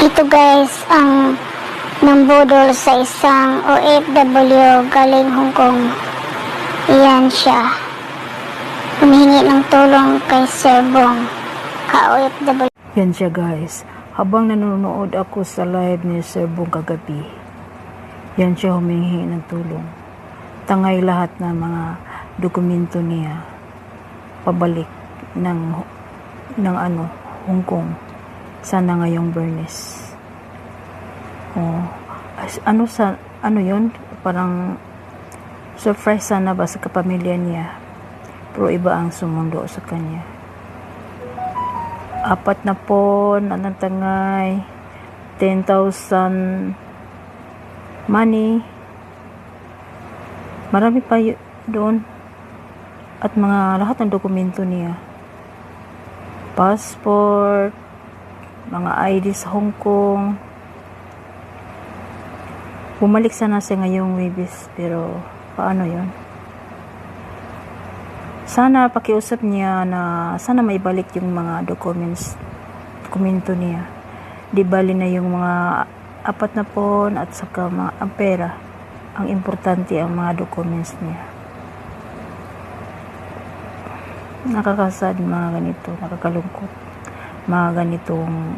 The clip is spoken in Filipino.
Ito guys, ang nambudol sa isang OFW galing Hong Kong. Iyan siya. Humihingi ng tulong kay Sir Bong, ka-OFW. Yan siya guys. Habang nanonood ako sa live ni Sir Bong kagabi, yan siya humihingi ng tulong. Tangay lahat ng mga dokumento niya pabalik ng Hong Kong. Sana ngayong Bernes. Ano yun? Parang surprise sana ba sa kapamilya niya. Pero iba ang sumundo sa kanya. 4 na po natangay 10,000 money. Marami pa doon. At mga lahat ng dokumento niya. Passport, mga ID sa Hong Kong. Bumalik sana siya ngayong Webis, pero paano yon? Sana pakiusap niya na sana maibalik yung mga dokumento niya. Di bali na yung mga 4 na pon at saka mga pera. Ang importante ang mga documents niya. Nakakasad mga ganito, nakakalungkot. Mga ganitong